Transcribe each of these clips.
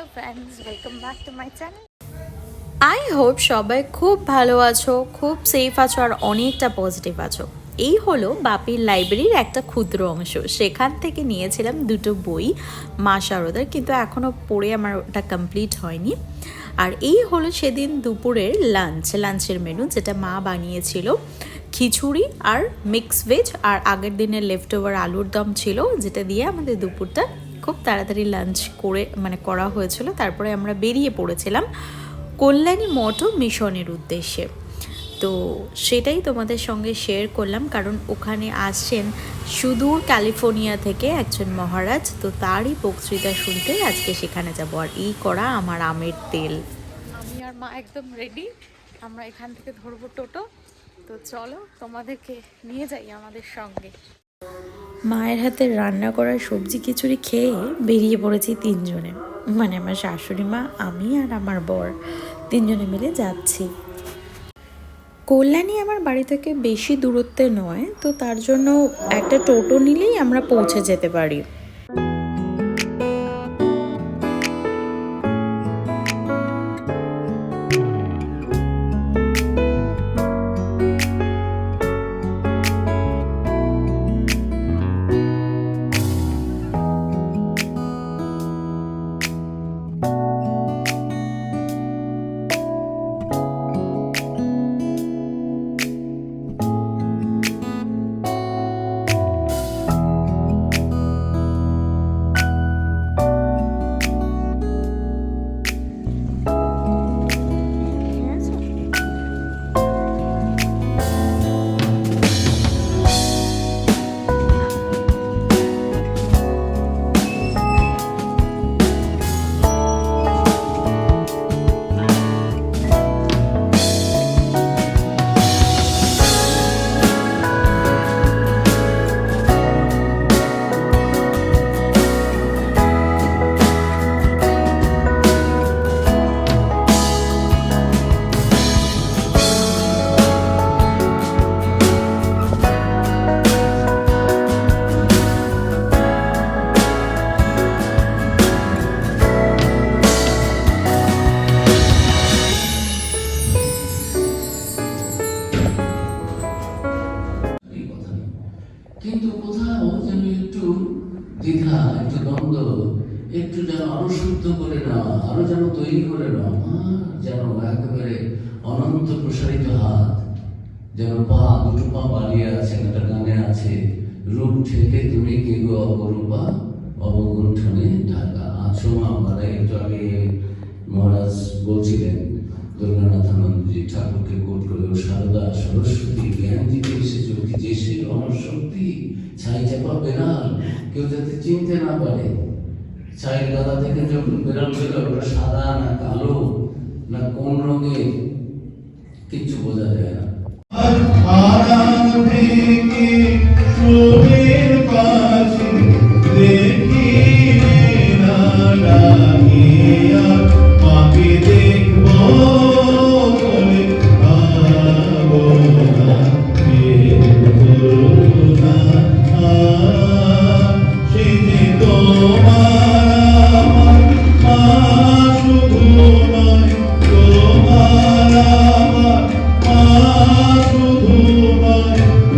Hello friends, welcome back to my channel. I hope সবাই খুব ভালো আছো, খুব সেফ আছো আর অনেকটা পজিটিভ আছো। এই হলো বাপির লাইব্রেরির একটা ক্ষুদ্র অংশ। সেখান থেকে নিয়েছিলাম দুটো বই মা শারদার, কিন্তু এখনও পড়ে আমার ওটা কমপ্লিট হয়নি। আর এই হলো সেদিন দুপুরের লাঞ্চের মেনু, যেটা মা বানিয়েছিল। খিচুড়ি আর মিক্স ভেজ, আর আগের দিনের লেফট ওভার আলুর দম ছিল, যেটা দিয়ে আমাদের দুপুরটা খুব তাড়াতাড়ি লাঞ্চ করা হয়েছিল। তারপরে আমরা বেরিয়ে পড়েছিলাম কল্যাণী মঠ মিশনের উদ্দেশ্যে। তো সেটাই তোমাদের সঙ্গে শেয়ার করলাম, কারণ ওখানে আসছেন সুদূর ক্যালিফোর্নিয়া থেকে একজন মহারাজ। তো তারই বক্তৃতা শুনতে আজকে সেখানে যাব। আর এই করা আমার আমের তেল। আমি আর মা একদম রেডি, আমরা এখান থেকে ধরবো টোটো। তো চলো তোমাদেরকে নিয়ে যাই আমাদের সঙ্গে। মায়ের হাতের রান্না করা সবজি খিচুড়ি খেয়ে বেরিয়ে পড়েছি তিনজনে, আমার শাশুড়ি মা, আমি আর আমার বর, তিনজনে মিলে যাচ্ছি। কল্যাণী আমার বাড়ি থেকে বেশি দূরত্বে নয়, তো তার জন্য একটা টোটো নিলেই আমরা পৌঁছে যেতে পারি। কিন্তু কোথাও যেন একটু দ্বিধা, একটু দ্বন্দ্ব, একটু যেন আরো শুদ্ধ করে নেওয়া, আরো যেন তৈরি করে নেওয়া, যেন একেবারে অনন্ত প্রসারিত হাত, যেন দুটো পা বাড়িয়ে আছে। একটা গানে আছে, রূপ ঠেকে তুমি কে গো অপরূপা, অবগুণ্ঠনে ঢাকা আছো আমার। একটু আগে মহারাজ বলছিলেন দুর্গানাথানন্দজি ঠাকুরকে কোট করে, সারদা সরস্বতী জ্ঞান দিতে এসেছে, যে সেই অমর শক্তি, ছাই চাপা বেড়াল, কেউ যাতে চিনতে না পারে। ছাইয়ের গাদা থেকে যখন বেড়াল বেরো, ওটা সাদা না কালো না কোন রঙের কিচ্ছু বোঝা যায় না।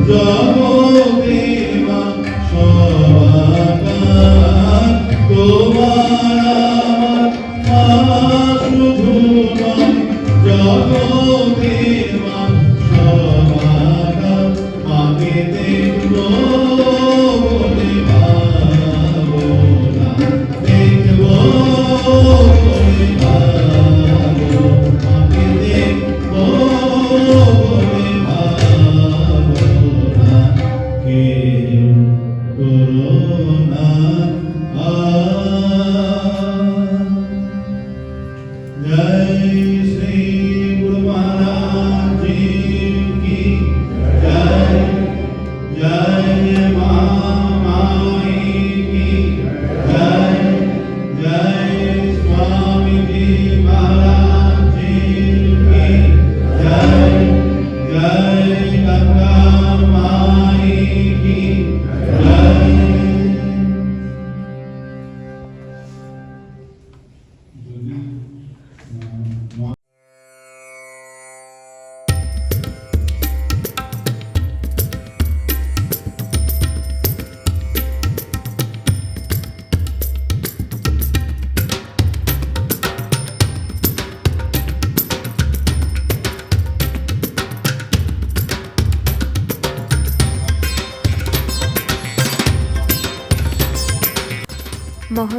জগতে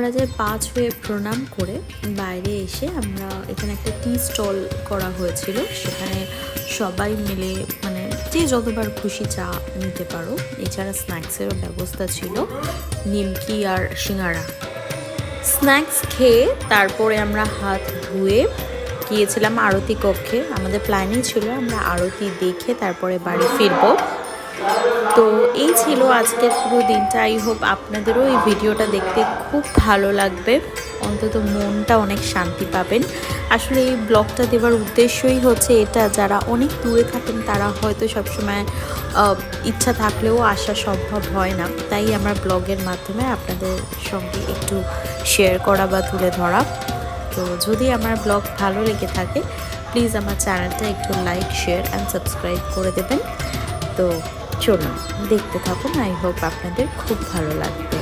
মহারাজের পা ছুঁয়ে প্রণাম করে বাইরে এসে আমরা এখানে একটা টি স্টল করা হয়েছিল, সেখানে সবাই মিলে মানে যে যতবার খুশি চা নিতে পারো। এছাড়া স্ন্যাক্সেরও ব্যবস্থা ছিল, নিমকি আর সিঙ্গারা। স্ন্যাক্স খেয়ে তারপরে আমরা হাত ধুয়ে গিয়েছিলাম আরতি কক্ষে। আমাদের প্ল্যানিং ছিল আমরা আরতি দেখে তারপরে বাড়ি ফিরবো। তো এই ছিল আজকের পুরো দিনটা। আই হোপ আপনাদেরও এই ভিডিওটা দেখতে খুব ভালো লাগবে, অন্তত মনটা অনেক শান্তি পাবেন। আসলে এই ব্লগটা দেওয়ার উদ্দেশ্যই হচ্ছে এটা, যারা অনেক দূরে থাকেন তারা হয়তো সবসময় ইচ্ছা থাকলেও আসা সম্ভব হয় না, তাই আমার ব্লগের মাধ্যমে আপনাদের সঙ্গে একটু শেয়ার করা বা তুলে ধরা। তো যদি আমার ব্লগ ভালো লেগে থাকে প্লিজ আমার চ্যানেলটা একটু লাইক, শেয়ার অ্যান্ড সাবস্ক্রাইব করে দেবেন। তো চলুন দেখতে থাকুন, আই হোপ আপনাদের খুব ভালো লাগবে।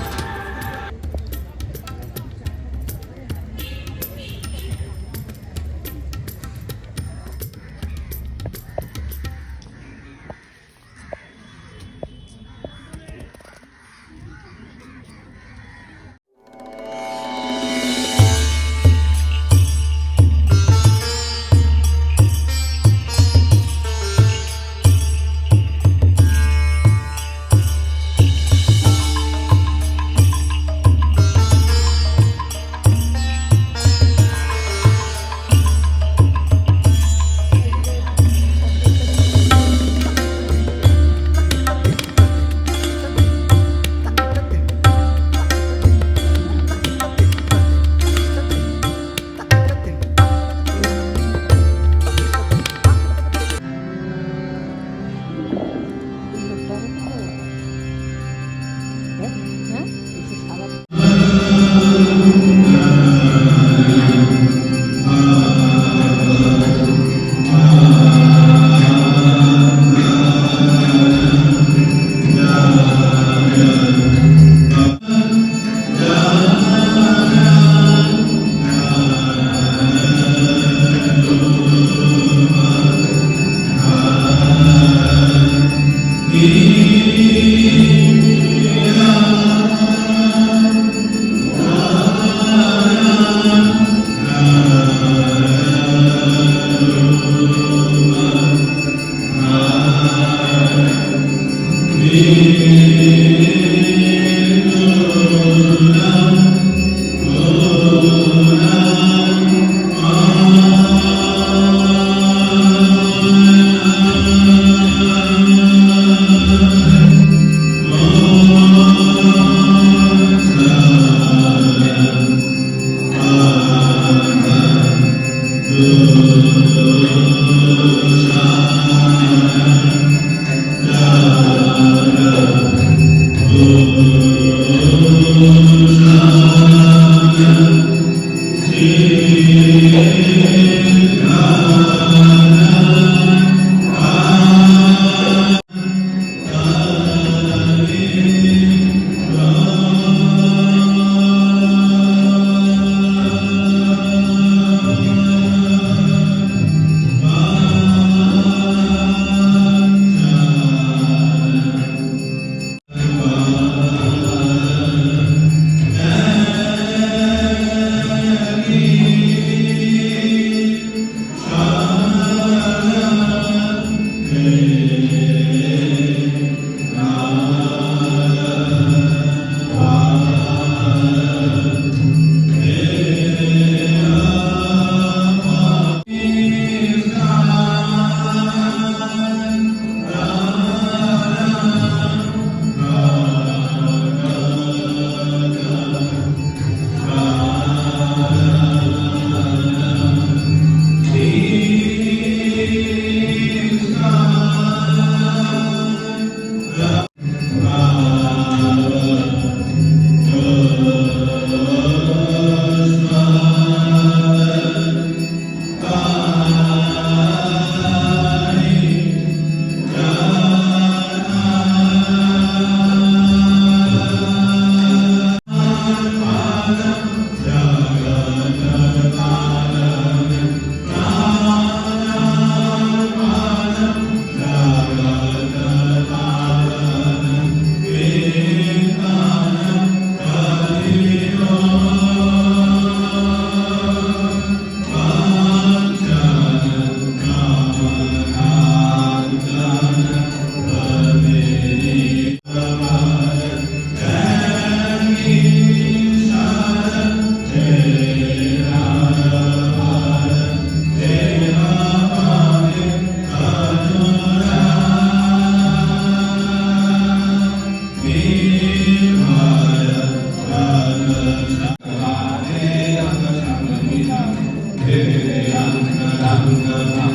অঙ্গভঙ্গ